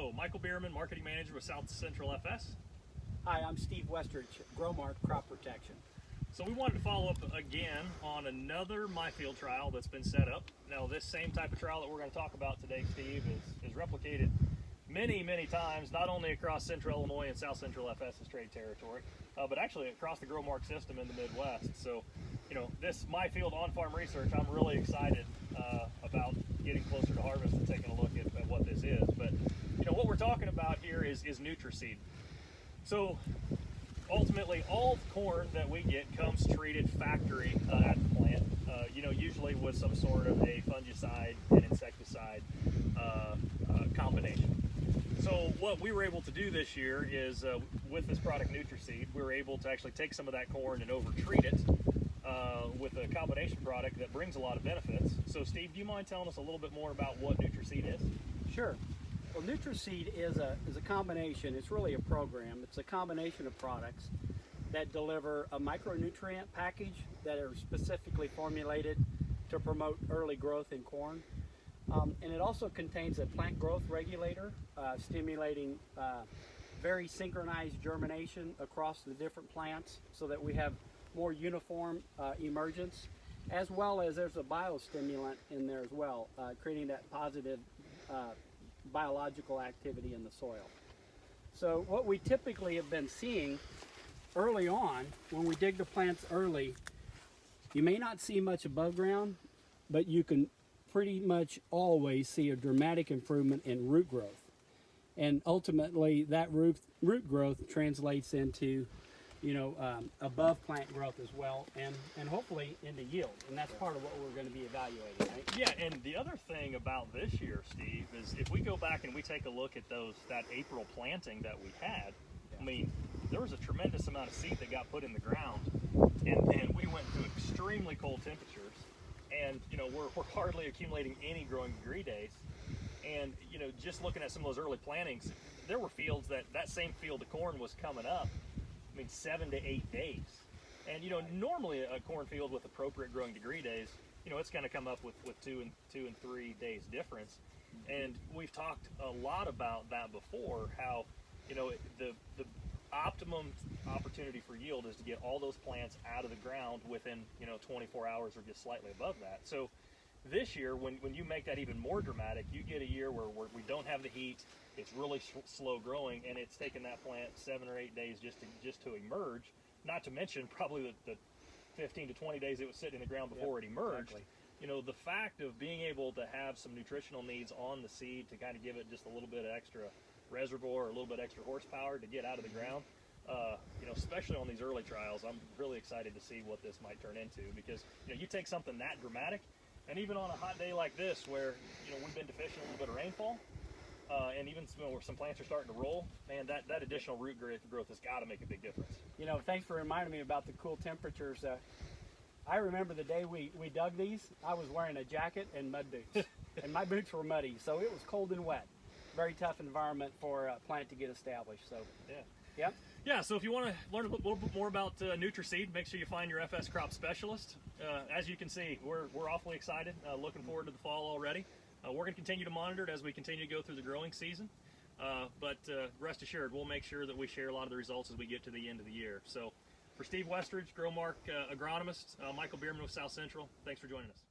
Hello, Michael Bierman, Marketing Manager with South Central FS. Hi, I'm Steve Westrich, GROWMARK Crop Protection. So we wanted to follow up again on another MiField trial that's been set up. Now this same type of trial that we're going to talk about today, Steve, is replicated many times, not only across Central Illinois and South Central FS's trade territory, but actually across the GROWMARK system in the Midwest. So, you know, this MiField on-farm research, I'm really excited about getting closer to harvest and taking a look at what this is. But, you know, what we're talking about here is NutriSeed. So ultimately, all corn that we get comes treated factory at the plant, you know, usually with some sort of a fungicide and insecticide combination. So what we were able to do this year is, with this product NutriSeed, we were able to actually take some of that corn and over-treat it with a combination product that brings a lot of benefits. So Steve, do you mind telling us a little bit more about what NutriSeed is? Sure. Well, NutriSeed is a combination. It's really a program. It's a combination of products that deliver a micronutrient package that are specifically formulated to promote early growth in corn. And it also contains a plant growth regulator, stimulating very synchronized germination across the different plants so that we have more uniform emergence, as well as there's a biostimulant in there as well, creating that positive biological activity in the soil. So what we typically have been seeing early on, when we dig the plants early, you may not see much above ground, but you can pretty much always see a dramatic improvement in root growth. And ultimately that root growth translates into, you know, above plant growth as well, and hopefully into yield. And that's part of what we're going to be evaluating, right? Yeah, and the other thing about this year, Steve, is if we go back and we take a look at that April planting that we had, I mean, there was a tremendous amount of seed that got put in the ground, and we went to extremely cold temperatures, and, you know, we're hardly accumulating any growing degree days. And, you know, just looking at some of those early plantings, there were fields that same field of corn was coming up, I mean, 7 to 8 days. And, you know, normally a cornfield with appropriate growing degree days, you know, it's going to come up with 2 and 3 days difference. And we've talked a lot about that before, how, you know, the optimum opportunity for yield is to get all those plants out of the ground within, you know, 24 hours or just slightly above that. So this year, when you make that even more dramatic, you get a year where we don't have the heat, it's really slow growing, and it's taken that plant 7 or 8 days just to emerge, not to mention probably the 15 to 20 days it was sitting in the ground before it emerged. Exactly. You know, the fact of being able to have some nutritional needs on the seed to kind of give it just a little bit of extra reservoir or a little bit extra horsepower to get out of the ground, you know, especially on these early trials, I'm really excited to see what this might turn into, because, you know, you take something that dramatic, and even on a hot day like this where, you know, we've been deficient a little bit of rainfall, and even where some plants are starting to roll, man, that additional root growth has got to make a big difference. You know, thanks for reminding me about the cool temperatures. I remember the day we dug these, I was wearing a jacket and mud boots, and my boots were muddy, so it was cold and wet. Very tough environment for a plant to get established. So yeah. So if you want to learn a little bit more about NutriSeed, make sure you find your FS crop specialist. As you can see, we're awfully excited, looking forward to the fall already. We're going to continue to monitor it as we continue to go through the growing season, but rest assured, we'll make sure that we share a lot of the results as we get to the end of the year. So for Steve Westrich, GROWMARK Agronomist, Michael Bierman with South Central, thanks for joining us.